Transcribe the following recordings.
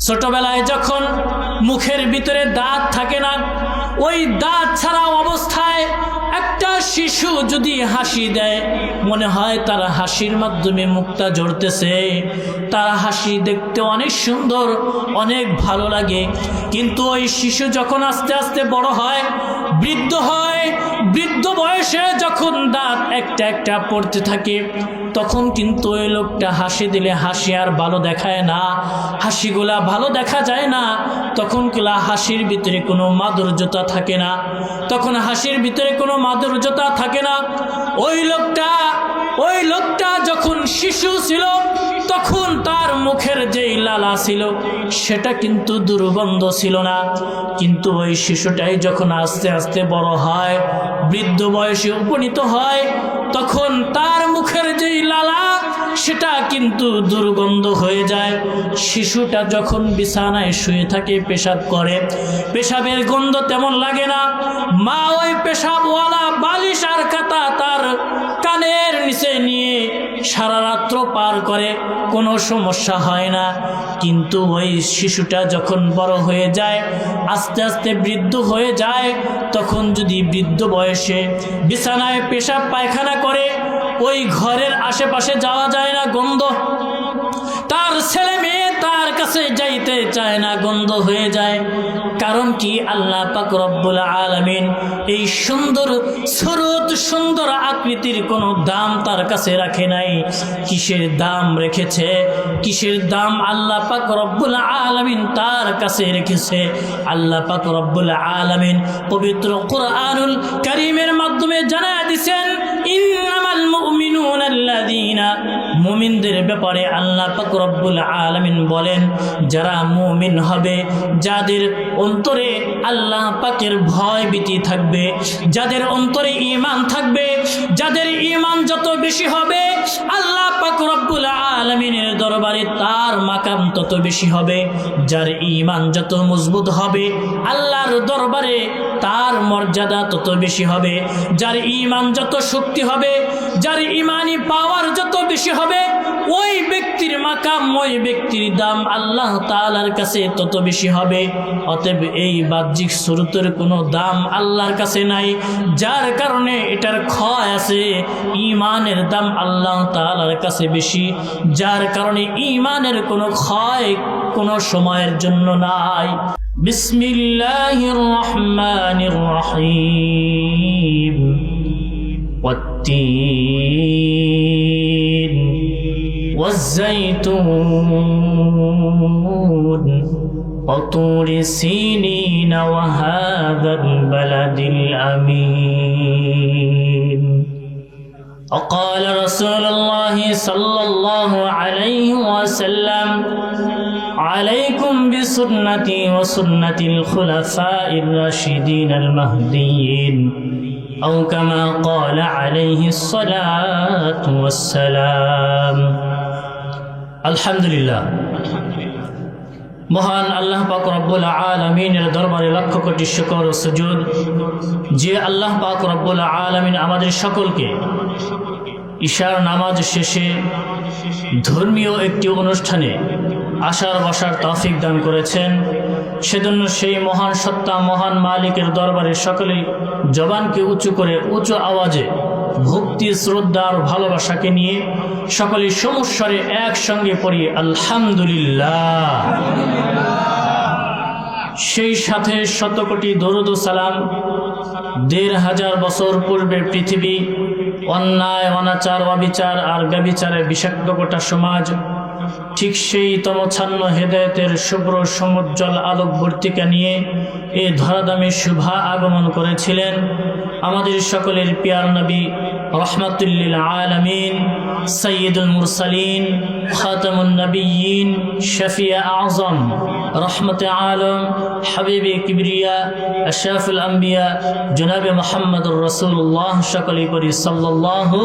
ছোটবেলায় যখন মুখের ভিতরে দাঁত থাকে না, ওই দাঁত ছাড়া অবস্থায় একটা শিশু যদি হাসি দেয়, মনে হয় তার হাসির মাধ্যমে মুখটা ঝরতেছে, তার হাসি দেখতে অনেক সুন্দর, অনেক ভালো লাগে। কিন্তু ওই শিশু যখন আস্তে আস্তে বড় হয়, বৃদ্ধ হয়, বৃদ্ধ বয়সে যখন দাঁত একটা একটা পড়তে থাকে, তখন কিন্তু ওই লোকটা হাসি দিলে হাসি আর ভালো দেখায় না, হাসিগুলা ভালো দেখা যায় না। তখন কিলা হাসির ভিতরে কোনো মাধুর্যতা থাকে না, তখন হাসির ভিতরে কোনো মাধুর্যতা থাকে না। ওই লোকটা যখন শিশু ছিল, তখন তার মুখের যেই লালা ছিল সেটা কিন্তু দুর্গন্ধ ছিল না। কিন্তু ওই শিশুটাই যখন আস্তে আস্তে বড় হয়, বৃদ্ধ বয়সে উপনীত হয়, তখন তার মুখের যেই লালা সেটা কিন্তু দুর্গন্ধ হয়ে যায়। শিশুটা যখন বিছানায় শুয়ে থাকে, পেশাব করে, পেশাবের গন্ধ তেমন লাগে না। মা ওই পেশাবওয়ালা বালিশ আর কাতা তার কানের নিচে নিয়ে সারা রাত্র পার করে, কোনো সমস্যা হয় না। কিন্তু ওই শিশুটা যখন বড় হয়ে যায়, আস্তে আস্তে বৃদ্ধ হয়ে যায়, তখন যদি বৃদ্ধ বয়সে বিছানায় পেশাব পায়খানা করে, ওই ঘরের আশেপাশে যাওয়া যায় না, গন্ধ। তার ছেলে মেয়ে তার কাছে যাইতে চায় না, গন্ধ হয়ে যায়। কারণ কি? আল্লাহ পাক রব্বুল আলামিন এই সুন্দর সুরত, সুন্দর আকৃতির কোনো দাম তার কাছে রাখে নাই। কিসের দাম রেখেছে? কিসের দাম আল্লাহ পাক রব্বুল আলামিন তার কাছে রেখেছে? আল্লাহ পাক রব্বুল আলামিন পবিত্র কুরআনুল কারীমের মাধ্যমে জানায় দিয়েছেন, ইন্নামাল মুমিনুনা আল্লাযীনা, মুমিনদের ব্যাপারে আল্লাহ পাক রব্বুল আলামিন বলেন, যারা মুমিন হবে, যাদের অন্তরে আল্লাহ পাকের ভয় ভীতি থাকবে, যাদের অন্তরে ঈমান থাকবে, যাদের ঈমান যত বেশি হবে, আল্লাহ পাক রব্বুল আলামিনের দরবারে তার মাকাম তত বেশি হবে। যার ঈমান যত মজবুত হবে, আল্লাহর দরবারে তার মর্যাদা তত বেশি হবে। যার ঈমান যত শক্তি হবে, যার ঈমানি পাওয়ার যত বেশি হবে, ওই ব্যক্তির মাকাম, ওই ব্যক্তির দাম আল্লাহ তাআলার কাছে তত বেশি হবে। অতএব এই বাহ্যিক সুরতের কোনো দাম আল্লাহর কাছে নাই, যার কারণে এটার ক্ষয় আছে। ঈমানের দাম আল্লাহ তাআলার কাছে বেশি, যার কারণে ঈমানের কোনো ক্ষয় কোনো সময়ের জন্য নাই। বিসমিল্লাহির রহমানির রহিম। ওয়াত-তিন ওয়াজ-যাইতুন وطور سينين وهذا البلد الأمين. وقال رسول الله صلى الله عليه وسلم, عليكم بسنتي وسنة الخلفاء الراشدين المهديين، أو كما قال عليه الصلاة والسلام. الحمد لله. মহান আল্লাহ পাক রব্বুল আলামিনের দরবারে লক্ষ কোটি শুকর ও সুজুদ, যে আল্লাহ পাক রব্বুল আলামিন আমাদের সকলকে ঈশার নামাজ শেষে ধর্মীয় একটি অনুষ্ঠানে আসার বসার তৌফিক দান করেছেন। সেজন্য সেই মহান সত্তা, মহান মালিকের দরবারে সকলেই জবানকে উঁচু করে উঁচু আওয়াজে ভক্তি, শ্রদ্ধা আর ভালোবাসাকে নিয়ে সকলেই সমস্বরে একসঙ্গে পড়ি আলহামদুলিল্লাহ। সেই সাথে শতকোটি দরুদ ও সালাম। ১,৫০০ বছর পূর্বে পৃথিবী অন্যায়, অনাচার, অবিচার আর ব্যভিচারে বিষাক্ত গোটা সমাজ, ঠিক সেই তমচ্ছন্ন হেদায়েতের শুভ্র সমুজ্জ্বল আলোকবর্তিকা নিয়ে এ ধরাধামে শুভা আগমন করেছিলেন আমাদের সকলের পিয়ার নবী রহমাতুল লিল আলামিন, সাইয়্যিদুল মুরসালিন, খাতামুন নবিয়্যিন, শফিয়ে আযম, রহমতে আলম, হাবিবে কিবরিয়া, আশরাফুল আম্বিয়া জনাবে মুহাম্মদুর রাসূলুল্লাহ, সকলেই পড়ি সাল্লাল্লাহু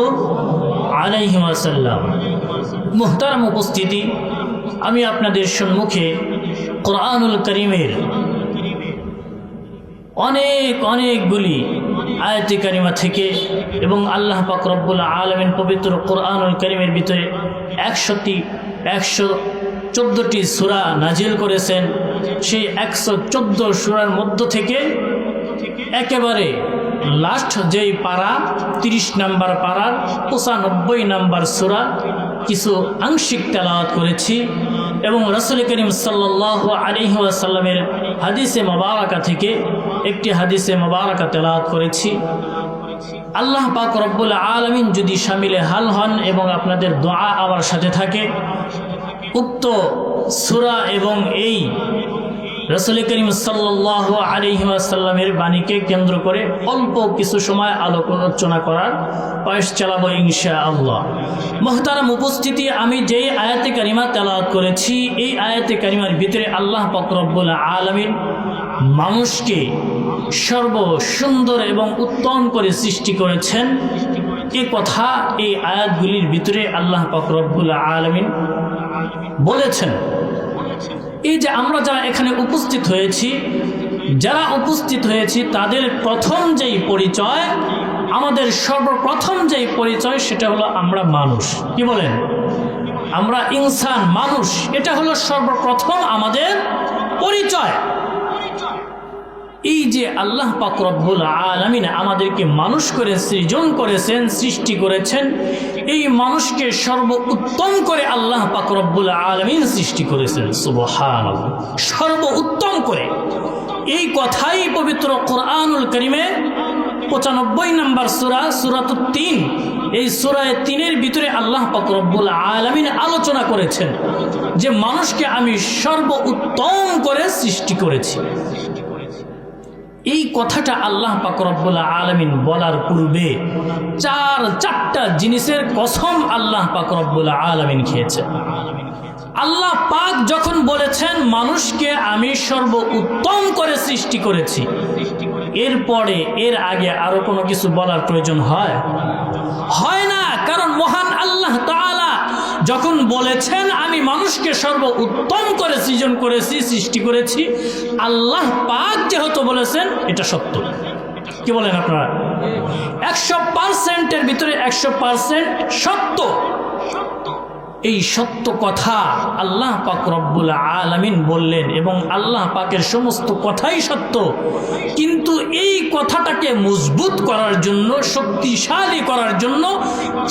আলাইহি ওয়াসাল্লাম। মুহতারাম উপস্থিতি, আমি আপনাদের সম্মুখে কোরআনুল কারীমের অনেকগুলি আয়াতে কারিমা থেকে এবং আল্লাহ পাক রব্বুল আলামিন পবিত্র কোরআনুল কারীমের ভিতরে 114টি সূরা নাজিল করেছেন। সেই 114 সূরার মধ্য থেকে একেবারে লাস্ট যেই পারা 30 নম্বর পারার 95 নম্বর সূরা কিছু আংশিক তেলাওয়াত করেছি এবং রাসূল করিম সাল্লাল্লাহু আলাইহি ওয়াসাল্লামের হাদিসে মুবারাকা থেকে একটি হাদিসে মুবারাকা তেলাওয়াত করেছি। আল্লাহ পাক রব্বুল আলামিন যদি শামিলে হাল হন এবং আপনাদের দোয়া আমার সাথে থাকে, উক্ত সূরা এবং এই রাসূল করিম সাল্লাল্লাহু আলাইহি ওয়াসাল্লামের বাণীকে কেন্দ্র করে অল্প কিছু সময় আলোচনা করার প্রয়াস চালাবো ইনশাআল্লাহ। মুহতারাম উপস্থিতি, আমি যেই আয়াতে কারিমা তেলাওয়াত করেছি এই আয়াতে কারিমার ভিতরে আল্লাহ পাক রব্বুল আলামিন মানুষকে সর্বসুন্দর এবং উত্তম করে সৃষ্টি করেছেন। এ কথা এই আয়াতগুলির ভিতরে আল্লাহ পাক রব্বুল আলামিন বলেছেন। এই যে আমরা যারা এখানে উপস্থিত হয়েছি তাদের প্রথম যেই পরিচয়, আমাদের সর্বপ্রথম যেই পরিচয় সেটা হলো আমরা মানুষ। কি বলেন? আমরা ইনসান, মানুষ। এটা হলো সর্বপ্রথম আমাদের পরিচয়। এই যে আল্লাহ পাক রব্বুল আলামিন আমাদেরকে মানুষ করে সৃজন করেছেন, সৃষ্টি করেছেন, এই মানুষকে সর্বোত্তম করে আল্লাহ পাক রব্বুল আলামিন সৃষ্টি করেছেন। সুবহানাল্লাহ, সর্বোত্তম করে। এই কথাই পবিত্র কোরআনুল কারীমে 95 নম্বর সূরা সূরাতুত তিন, এই সূরা 3-এর ভিতরে আল্লাহ পাক রব্বুল আলামিন আলোচনা করেছেন যে মানুষকে আমি সর্বোত্তম করে সৃষ্টি করেছি। এই কথাটা আল্লাহ পাক রব্বুল আলামিন বলার পূর্বে চারটা জিনিসের কসম আল্লাহ পাক রব্বুল আলামিন খেয়েছেন। আল্লাহ পাক যখন বলেছেন মানুষকে আমি সর্বোত্তম করে সৃষ্টি করেছি, এরপরে এর আগে আরো কোনো কিছু বলার প্রয়োজন হয় না। কারণ মহান আল্লাহ তাআলা যখন বলেছেন আমি মানুষকে সর্বোত্তম করে সৃজন করেছি, সৃষ্টি করেছি, আল্লাহ পাক যেহেতু বলেছেন এটা সত্য। কি বলেন আপনারা? 100%-এর ভিতরে 100% সত্য। এই সত্য কথা আল্লাহ পাক রব্বুল আলামিন বললেন এবং আল্লাহ পাকের সমস্ত কথাই সত্য। কিন্তু এই কথাটাকে মজবুত করার জন্য, শক্তিশালী করার জন্য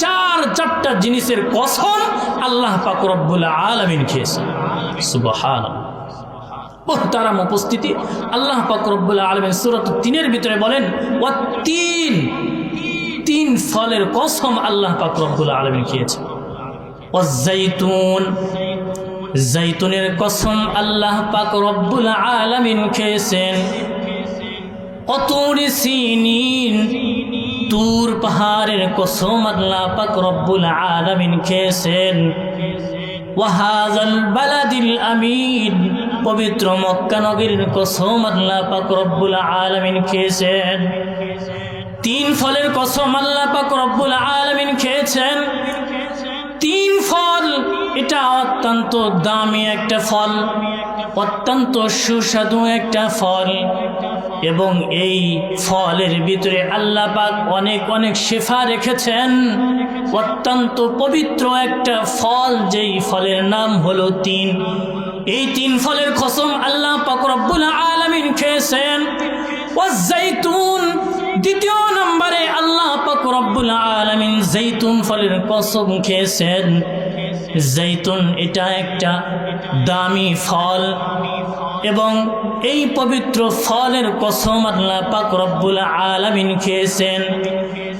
চারটা জিনিসের কসম আল্লাহ পাক রব্বুল আলামিন খেয়েছেন। সুবহানাল্লাহ। মুহতারাম উপস্থিতি, আল্লাহ পাক রব্বুল আলামিন সূরাতুত 3-এর ভিতরে বলেন ওয়াত-তিন, 3 ফলের কসম আল্লাহ পাক রব্বুল আলামিন খেয়েছেন। ওয়াজ-জাইতুন, জাইতুনের কসম আল্লাহ পাক রব্বুল আলামিন খেয়েছেন। ওয়াতুরি সিনিন, তুর পাহাড়ের কসম আল্লাহ পাক রব্বুল আলামিন খেয়েছেন। ওয়াহাযাল বালাদিল আমিন, পবিত্র মক্কা নগরীর কসম আল্লাহ পাক রব্বুল আলামিন খেয়েছেন। 3 ফলের কসম আল্লাহ পাক রব্বুল আলামিন খেয়েছেন। 3 ফল, এটা অত্যন্ত দামি একটা ফল, অত্যন্ত সুস্বাদু একটা ফল, এবং এই ফলের ভিতরে আল্লাহ পাক অনেক শেফা রেখেছেন। অত্যন্ত পবিত্র একটা ফল, যেই ফলের নাম হলো 3। এই 3 ফলের কসম আল্লাহ পাক রব্বুল আলামিন খেয়েছেন। ওয়াজ-জাইতুন, দ্বিতীয় নম্বরে আল্লাহ পাক রব্বুল আলামিন জাইতুন ফলের কসম খেয়েছেন। জাইতুন এটা একটা দামি ফল এবং এই পবিত্র ফলের কসম আল্লাহ পাক রব্বুল আলামিন খেয়েছেন।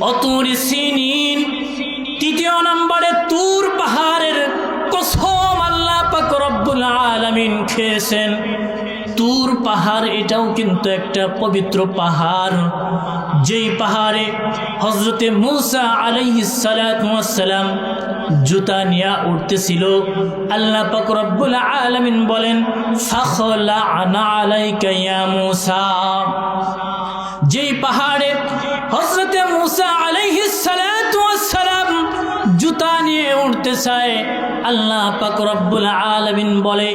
ওয়াতুরি সিনিন, তৃতীয় নম্বরে তুর পাহাড়ের কসম আল্লাহ পাক রব্বুল আলামিন খেয়েছেন। তুর পাহাড় এটাও কিন্তু একটা পবিত্র পাহাড়, যেই পাহাড়ে হযরতে মূসা আলাইহিস সালাতু ওয়াস সালাম জুতা নিয়ে উঠতেছিল। আল্লাহ পাক রব্বুল আলামিন বলেন ফাখলা'না আলাইকা ইয়া মূসা, যেই পাহাড়ে হযরতে মূসা আলাইহিস সালাতু ওয়াস সালাম জুতা জুতা নিয়ে উঠতে চায়, আল্লাহ পাক রব্বুল আলামিন বলে,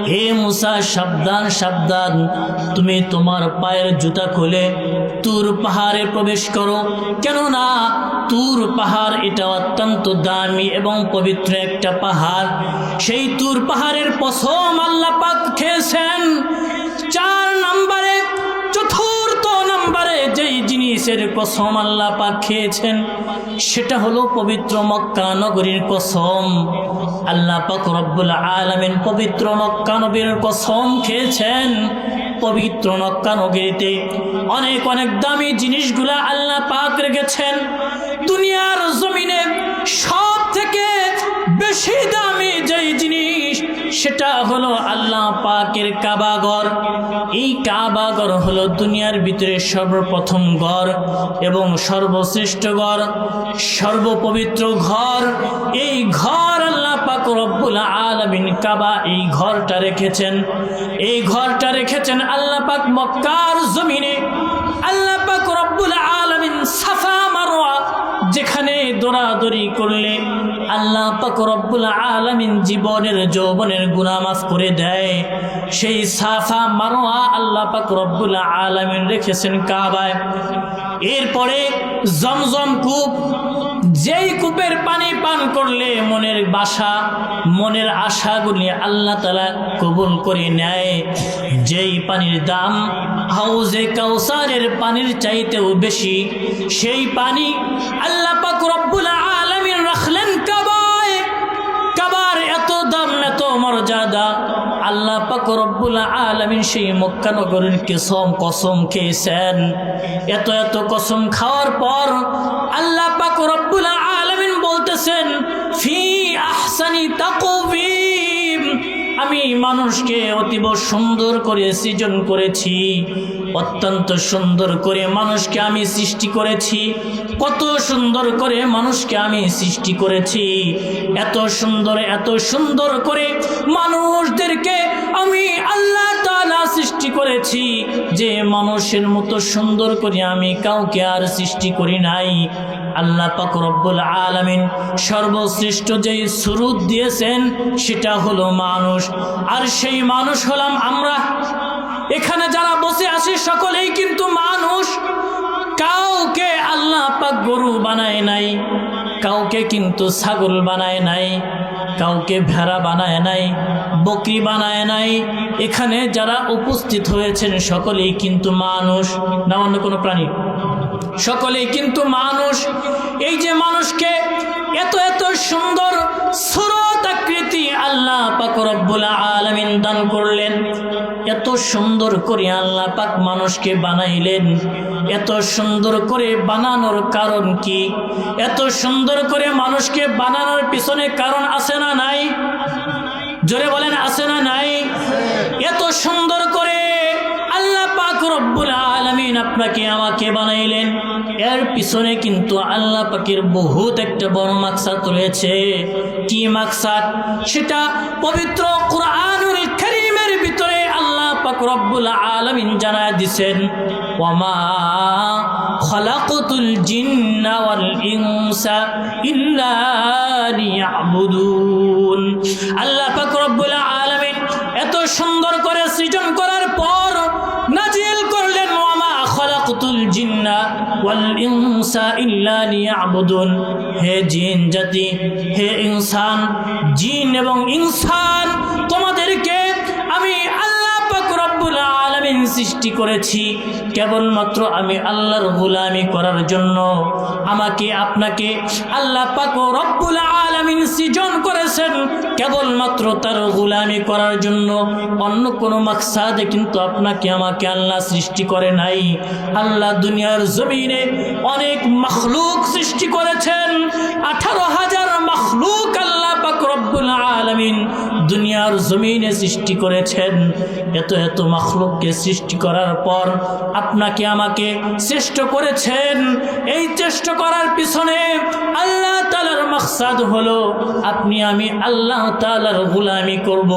হে মুসা সাবধান সাবধান, তুমি তোমার পায়ের জুতা খুলে তুর পাহাড়ে প্রবেশ করো। কেননা তুর পাহাড় এটা অত্যন্ত দামি এবং পবিত্র একটা পাহাড়। সেই তুর পাহাড়ের কসম আল্লাহ পাক খেয়েছেন। 4 নম্বরে, চতুর্থ নম্বরে যেই জিনিসের কসম আল্লাহ পাক খেয়েছেন সেটা হলো পবিত্র মক্কা নগরীর কসম। আল্লাহ পাক রব্বুল আলামিন পবিত্র মক্কা নগরীর কসম খেয়েছেন। পবিত্র মক্কা নগরীতে অনেক অনেক দামি জিনিসগুলা আল্লাহ পাক রেখেছেন। দুনিয়ার জমিনে সব থেকে বেশি দামি যেই জিনিস সেটা হলো আল্লাহ পাকের কাবা ঘর। এই কাবা ঘর হলো দুনিয়ার ভিতরে সর্বপ্রথম ঘর এবং সর্বশ্রেষ্ঠ ঘর, সর্বপবিত্র ঘর। এই ঘর আল্লাহ পাক রব্বুল আলামিন কাবা, এই ঘরটা রেখেছেন। এই ঘরটা রেখেছেন আল্লাহ পাক মক্কার জমিনে। আল্লাহ পাক রব্বুল আলামিন সাফা মারওয়া যেখানে দৌড়াদৌড়ি করলে আল্লাহ পাক রব্বুল আলামিন জীবনের যৌবনের গুনাহ মাফ করে দেয়, সেই সাফা মারওয়া আল্লাহ পাক রব্বুল আলামিন রেখেছেন কাবায়। এরপরে জমজম কূপ, যেই কূপের পানি পান করলে মনের বাসা, মনের আশাগুলি আল্লাহ তাআলা কবুল করে নেয়। যেই পানির দাম হাউজে কাউসারের পানির চাইতেও বেশি, সেই পানি আল্লাহ পাক রব্বুল আলামিন রাখলেন কাবায়। কাবার এত দাম, এত মর্যাদা, আল্লাহ পাক রব্বুল আলামিন সেই মক্কা নগরীর কসম খেয়েছেন। এত এত কসম খাওয়ার পর আল্লাহ পাক রব্বুল আলামিন বলতেছেন, ফি আহসানি তাকওয়িম, আমি মানুষকে অতীব সুন্দর করে সৃজন করেছি, অত্যন্ত সুন্দর করে মানুষকে আমি সৃষ্টি করেছি। কত সুন্দর করে মানুষকে আমি সৃষ্টি করেছি, এত সুন্দর করে মানুষদেরকে আমি আল্লাহ তাআলা সৃষ্টি করেছি যে মানুষের মতো সুন্দর করে আমি কাউকে আর সৃষ্টি করি নাই। আল্লাহ পাক রব্বুল আলামিন সর্বশ্রেষ্ঠ যেই সুরুত দিয়েছেন সেটা হলো মানুষ, আর সেই মানুষ হলাম আমরা। এখানে যারা বসে আছি সকলেই কিন্তু মানুষ। কাউকে আল্লাহ পাক গরু বানায় নাই, কাউকে কিন্তু ছাগল বানায় নাই, কাউকে ভেড়া বানায় নাই, বকরি বানায় নাই। এখানে যারা উপস্থিত হয়েছেন সকলেই কিন্তু মানুষ, না অন্য কোনো প্রাণী, সকলেই কিন্তু মানুষ। এই যে মানুষকে এত এত সুন্দর সুরত আকৃতি আল্লাহ পাক রব্বুল আলামিন দান করলেন, এত সুন্দর করে আল্লাহ পাক মানুষকে বানাইলেন। এত সুন্দর করে বানানোর কারণ কি? এত সুন্দর করে মানুষকে বানানোর পিছনে কারণ আছে না নাই? জোরে বলেন, আছে না নাই? এত সুন্দর করে আল্লাহ পাক রব্বুল আলামিন আপনাকে আমাকে বানাইলেন, এর পিছনে কিন্তু আল্লাহ পাকের বহুত একটা বড় মাকসাদ রয়েছে। কি মাকসাদ? সেটা পবিত্র কুরআনুল কারীমের ভিতরে আল্লাহ পাক রব্বুল আলামিন জানায় দিয়েছেন, ওয়ামা খালাকাতুল জিন্না ওয়াল ইনসা ইল্লা লিয়াবুদুন। আল্লাহ পাক রব্বুল আলামিন এত সুন্দর করে সৃজন করার পর নাজিল করলেন, ওয়ামা খালাকাতুল জিন্না ওয়াল ইনসা ইল্লা লিয়াবুদুন। হে জিন জাতি, হে ইনসান, জিন এবং ইনসান, তোমাদেরকে আমি আল্লাহ পাক রব্বুল আলামিন সৃষ্টি করেছি কেবলমাত্র আমি আল্লাহর গোলামি করার জন্য। আমাকে আপনাকে আল্লাহ পাক রব্বুল আলামিন সৃজন করেছেন কেবলমাত্র তার গোলামি করার জন্য, অন্য কোনো মাকসাদে কিন্তু আপনাকে আমাকে আল্লাহ সৃষ্টি করে নাই। আল্লাহ দুনিয়ার জমিনে অনেক মাখলুক সৃষ্টি করেছেন, 18,000 মাখলুক আল্লাহ পাক রব্বুল আলামিন দুনিয়ার জমিনে সৃষ্টি করেছেন। এত এত মাখলুককে সৃষ্টি সৃষ্টি করার পর আপনাকে আমাকে শ্রেষ্ঠ করেছেন। এই চেষ্টা করার পিছনে আল্লাহ তাআলার মাকসাদ হলো আপনি আমি আল্লাহ তাআলার গোলামি করব।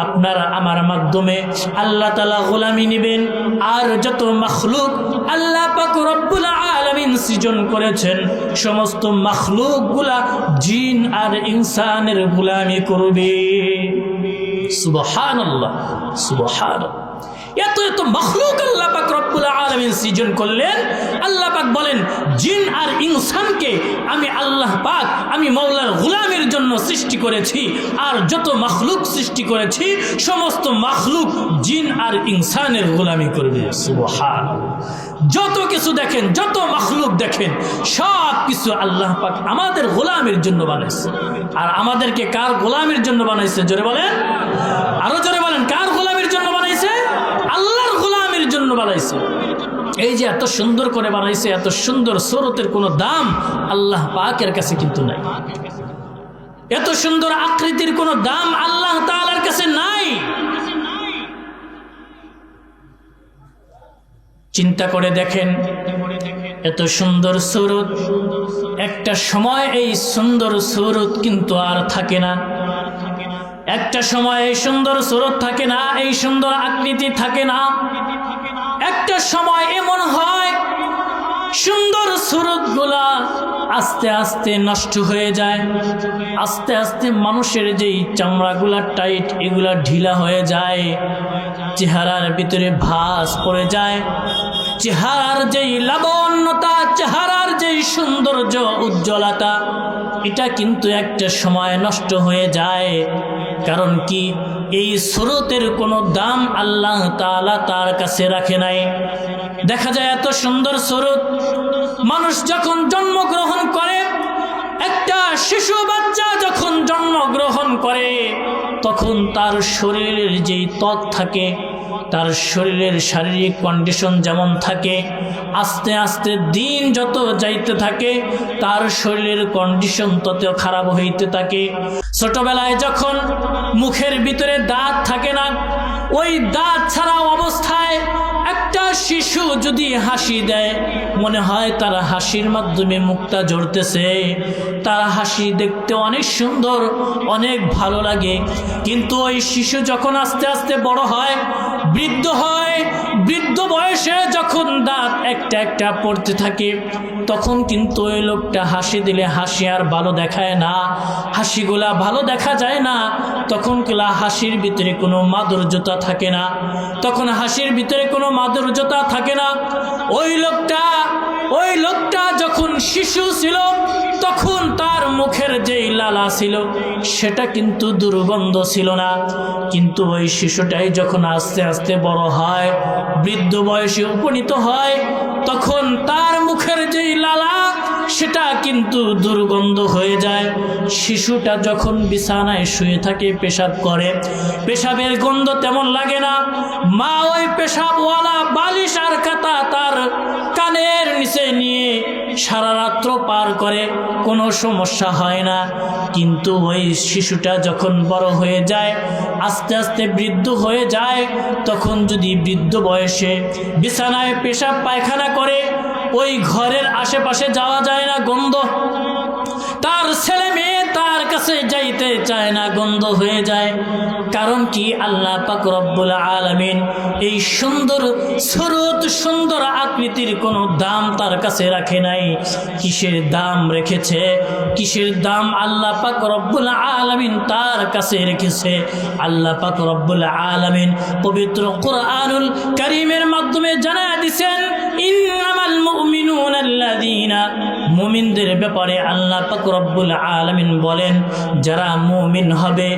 আপনার আমার মাধ্যমে আল্লাহ তাআলা গোলামি নেবেন। আর যত মাখলুক আল্লাহ পাক রব্বুল আলামিন সৃজন করেছেন সমস্ত মাখলুকগুলা জিন আর ইনসানের গোলামি করবে। সুবহানাল্লাহ, সুবহানাল্লাহ। এত এত মাখলুক আল্লাহ পাক রব্বুল আলামিন সৃজন করলেন। আল্লাহ পাক বলেন জিন আর ইনসানকে আমি আল্লাহ পাক আমি মাওলার গোলামের জন্য সৃষ্টি করেছি। আর যত মাখলুক সৃষ্টি করেছি সমস্ত মাখলুক জিন আর ইনসানের গোলামি করবে। সুবহানাল্লাহ। যত কিছু দেখেন, যত মাখলুক দেখেন, সব কিছু আল্লাহ পাক আমাদের গোলামের জন্য বানাইছে। আর আমাদেরকে কার গোলামের জন্য বানাইছে? জোরে বলেন, আরো জোরে বলেন, কার গোলামের জন্য বানাইছে? আল্লাহর গোলামের জন্য বানাইছে। এই যে এত সুন্দর করে বানাইছে, এত সুন্দর সূরতের কোনো দাম আল্লাহ পাকের কাছে কিন্তু নাই। এত সুন্দর আকৃতির কোনো দাম আল্লাহ তাআলার কাছে নাই। চিন্তা করে দেখেন, এত সুন্দর সূরত, একটা সময় এই সুন্দর সূরত কিন্তু আর থাকে না। একটা সময় এই সুন্দর সূরত থাকে না, এই সুন্দর আকৃতি থাকে না। একটা সময় এমন হয় সুন্দর সূরতগুলা আস্তে আস্তে নষ্ট হয়ে যায়। আস্তে আস্তে মানুষের যেই চামড়াগুলা টাইট, এগুলা ঢিলা হয়ে যায়। চেহারার ভিতরে ভাঁজ পড়ে যায়। চেহারার যেই লাবণ্যতা, চেহারার যেই সৌন্দর্য, উজ্জ্বলতা, এটা কিন্তু একটা সময় নষ্ট হয়ে যায়। কারণ কি? এই সূরতের কোনো দাম আল্লাহ তাআলা তার কাছে রাখে নাই। দেখা যায় এত সুন্দর সূরত, মানুষ যখন জন্মগ্রহণ করে, একটা শিশু বাচ্চা যখন জন্মগ্রহণ করে, তখন তার শরীরের যেই ত্বক থাকে, তার শরীরের শারীরিক কন্ডিশন যেমন থাকে, আস্তে আস্তে দিন যত যাইতে থাকে তার শরীরের কন্ডিশন তত খারাপ হইতে থাকে। ছোটবেলায় যখন মুখের ভিতরে দাঁত থাকে না, ওই দাঁত ছাড়া অবস্থায় একটা শিশু যদি হাসি দেয়, মনে হয় তার হাসির মাধ্যমে মুখটা ঝরতেছে। তার হাসি দেখতে অনেক সুন্দর, অনেক ভালো লাগে। কিন্তু ওই শিশু যখন আস্তে আস্তে বড় হয়, বৃদ্ধ হয়, বৃদ্ধ বয়সে যখন দাঁত একটা একটা পড়তে থাকে, তখন কিন্তু ওই লোকটা হাসি দিলে হাসি আর ভালো দেখায় না, হাসিগুলা ভালো দেখা যায় না। তখন কিলা হাসির ভিতরে কোনো মাধুর্যতা থাকে না, তখন হাসির ভিতরে কোনো মাধুর্যতা থাকে না। ওই লোকটা যখন শিশু ছিল, তখন তার মুখের যেই লালা ছিল সেটা কিন্তু দুর্গন্ধ ছিল না। কিন্তু ওই শিশুটাই যখন আস্তে আস্তে বড় হয়, বৃদ্ধ বয়সে উপনীত হয়, তখন তার মুখের যেই লালা সেটা কিন্তু দুর্গন্ধ হয়ে যায়। শিশুটা যখন বিছানায় শুয়ে থাকে, পেশাব করে, পেশাবের গন্ধ তেমন লাগে না। মা ওই পেশাবওয়ালা বালিশ আর কাতা তার কানের নিচে নিয়ে সারা রাত্র পার করে, কোনো সমস্যা হয় না। কিন্তু ওই শিশুটা যখন বড় হয়ে যায়, আস্তে আস্তে বৃদ্ধ হয়ে যায়, তখন যদি বৃদ্ধ বয়সে বিছানায় পেশাব পায়খানা করে, ওই ঘরের আশেপাশে যাওয়া যায় না, গন্ধ। তার ছেলে মেয়ে তার কাছে যাইতে চায় না, গন্ধ হয়ে যায়। কারণ কি? আল্লাহ পাক রব্বুল আলামিন এই সুন্দর সূরত, সুন্দর আকৃতির কোনো দাম তার কাছে রাখে নাই। কিসের দাম রেখেছে? কিসের দাম আল্লাহ পাক রব্বুল আলামিন তার কাছে রেখেছে? আল্লাহ পাক রব্বুল আলামিন পবিত্র কুরআনুল কারীমের মাধ্যমে জানায় দিয়েছেন, ইন্নামাল মুমিনুনা আল্লাযীনা, মুমিনদের ব্যাপারে আল্লাহ পাক রব্বুল আলামিন বলেন, যারা মুমিন হবে,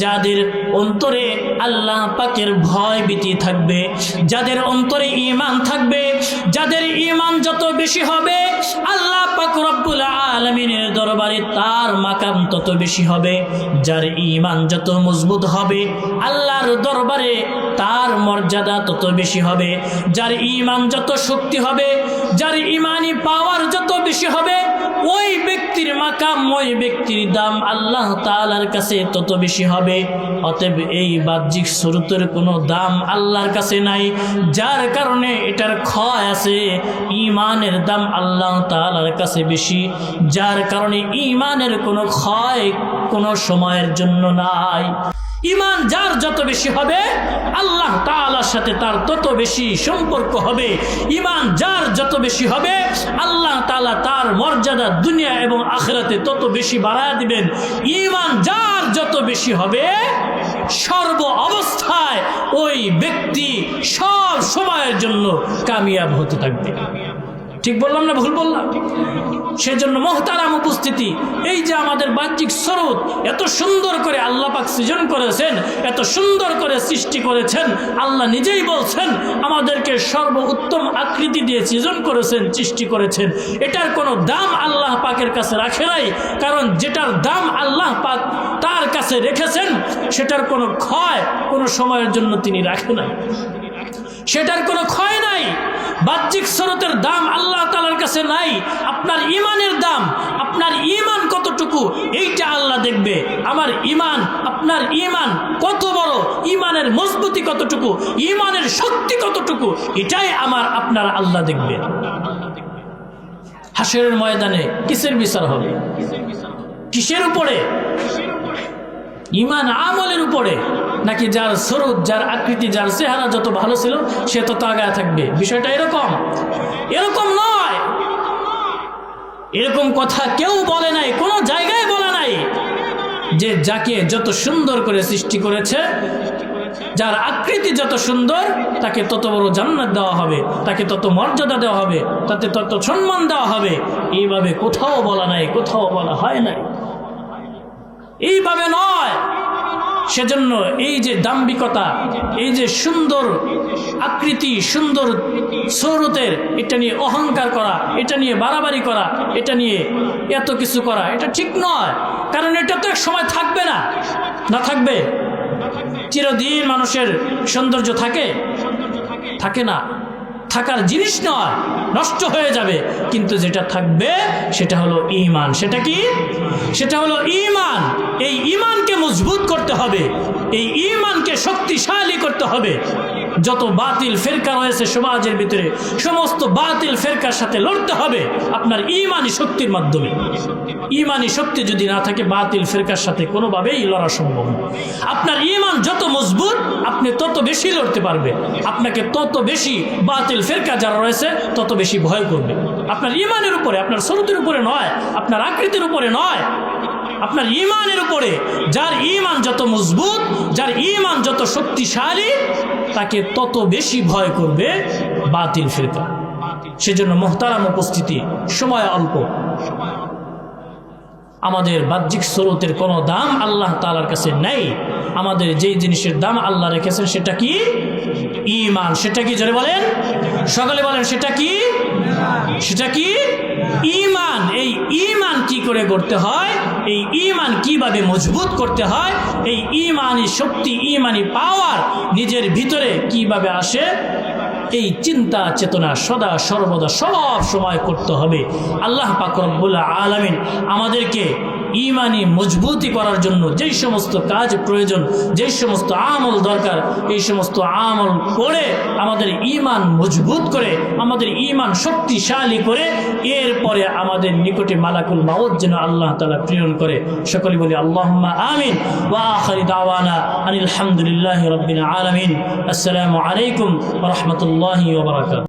যাদের অন্তরে আল্লাহ পাকের ভয় ভীতি থাকবে, যাদের অন্তরে ঈমান থাকবে, যাদের ঈমান যত বেশি হবে, আল্লাহ পাক রব্বুল আলামিনের দরবারে তার মাকাম তত বেশি হবে। যার ঈমান যত মজবুত হবে, আল্লাহর দরবারে তার মর্যাদা তত বেশি হবে। যার ঈমান যত শক্তি হবে, যার ঈমানি পাওয়ার যত বেশি হবে, ওই ব্যক্তির মাকাম, ওই ব্যক্তির দাম আল্লাহ তাআলার কাছে তত বেশি হবে। অতএব এই বাহ্যিক সুরতের কোনো দাম আল্লাহর কাছে নাই, যার কারণে এটার ক্ষয় আছে। ঈমানের দাম আল্লাহ তাআলার কাছে বেশি, যার কারণে ঈমানের কোনো ক্ষয় কোনো সময়ের জন্য নাই। ঈমান যার যত বেশি হবে আল্লাহ তাআলার সাথে তার তত বেশি সম্পর্ক হবে। ঈমান যার যত বেশি হবে আল্লাহ তাআলা তার মর্যাদা দুনিয়া এবং আখিরাতে তত বেশি বাড়ায় দিবেন। ঈমান যার যত বেশি হবে সর্ব অবস্থায় ওই ব্যক্তি সব সময়ের জন্য কামিয়াব হতে থাকবে। ঠিক বললাম না ভুল বললাম? সেজন্য মুহতারাম উপস্থিতি, এই যে আমাদের বাহ্যিক স্বরূপ এত সুন্দর করে আল্লাহ পাক সৃজন করেছেন, এত সুন্দর করে সৃষ্টি করেছেন, আল্লাহ নিজেই বলছেন আমাদেরকে সর্বোত্তম আকৃতি দিয়ে সৃজন করেছেন, সৃষ্টি করেছেন। এটার কোনো দাম আল্লাহ পাকের কাছে রাখে নাই, কারণ যেটার দাম আল্লাহ পাক তার কাছে রেখেছেন সেটার কোনো ক্ষয় কোনো সময়ের জন্য তিনি রাখেন নাই, সেটার কোনো ক্ষয় নাই। বাহ্যিক স্বরূপের দাম আল্লাহ তাআলার কাছে নাই। আপনার ঈমানের দাম, আপনার ঈমান কতটুকু এইটা আল্লাহ দেখবে। আমার ঈমান, আপনার ঈমান কত বড়, ঈমানের মজবুতি কতটুকু, ঈমানের শক্তি কতটুকু, এটাই আমার আপনার আল্লাহ দেখবে। হাশরের ময়দানে কিসের বিচার হবে? কিসের উপরে? ঈমান আমলের উপরে, নাকি যার স্বরূপ, যার আকৃতি, যার চেহারা যত ভালো ছিল সে তত আগায় থাকবে? বিষয়টা এরকম নয়। এরকম কথা কেউ বলে নাই, কোনো জায়গায় বলে নাই যে যাকে যত সুন্দর করে সৃষ্টি করেছে, যার আকৃতি যত সুন্দর তাকে তত বড় জান্নাত দেওয়া হবে, তাকে তত মর্যাদা দেওয়া হবে, তাতে তত সম্মান দেওয়া হবে। এইভাবে কোথাও বলা নাই, কোথাও বলা হয় নাই, এইভাবে নয়। সেজন্য এই যে দাম্ভিকতা, এই যে সুন্দর আকৃতি, সুন্দর সৌরতের, এটা নিয়ে অহংকার করা, এটা নিয়ে বাড়াবাড়ি করা, এটা নিয়ে এত কিছু করা, এটা ঠিক নয়। কারণ এটা তো এক সময় থাকবে না, না থাকবে? চিরদিন মানুষের সৌন্দর্য থাকে না, থাকার জিনিস নয়, নষ্ট হয়ে যাবে। কিন্তু যেটা থাকবে সেটা হলো ঈমান। সেটা কি? সেটা হলো ঈমান। এই ঈমানকে মজবুত করতে হবে, এই ঈমানকে শক্তিশালী করতে হবে। যত বাতিল ফেরকা রয়েছে সমাজের ভিতরে, সমস্ত বাতিল ফেরকার সাথে লড়তে হবে আপনার ঈমানি শক্তির মাধ্যমে। ঈমানি শক্তি যদি না থাকে বাতিল ফেরকার সাথে কোনোভাবেই লড়া সম্ভব না। আপনার ঈমান যত মজবুত আপনি তত বেশি লড়তে পারবে, আপনাকে তত বেশি বাতিল ফেরকা যারা রয়েছে তত বেশি ভয় করবে। আপনার ঈমানের উপরে, আপনার স্বরূপের উপরে নয়, আপনার আকৃতির উপরে নয়, আপনার ঈমানের উপরে। যার ঈমান যত মজবুত, যার ঈমান যত শক্তিশালী, তাকে তত বেশি ভয় করবে বাতিল ফিরকা। সেজন্য মুহতারাম উপস্থিতি, সময় অল্প, আমাদের বাহ্যিক স্বরূপের কোনো দাম আল্লাহ তাআলার কাছে নেই। আমাদের যেই জিনিসের দাম আল্লাহ রেখেছেন সেটা কি? ঈমান। সেটা কি? জোরে বলেন, সকলে বলেন, সেটা কি? সেটা কি? ঈমান। এই ঈমান কি করে করতে হয়, এই ঈমান কিভাবে মজবুত করতে হয়, এই ঈমানি শক্তি, ঈমানি পাওয়ার নিজের ভিতরে কিভাবে আসে, এই চিন্তা চেতনা সদা সর্বদা সব সময় করতে হবে। আল্লাহ পাক রব্বুল আলামিন আমাদেরকে ঈমানি মজবুতি করার জন্য যেই সমস্ত কাজ প্রয়োজন, যেই সমস্ত আমল দরকার, এই সমস্ত আমল করে আমাদের ঈমান মজবুত করে, আমাদের ঈমান শক্তিশালী করে, এরপরে আমাদের নিকটে মালাকুল মাউত যেন আল্লাহ তাআলা প্রেরণ করে। সকলে বলি আল্লাহুম্মা আমিন। ওয়া আখির দাওয়ানা আনিল হামদুলিল্লাহি রাব্বিল আলামিন। আসসালামু আলাইকুম ওয়া রাহমাতুল্লাহি ওয়া বারাকাতুহু।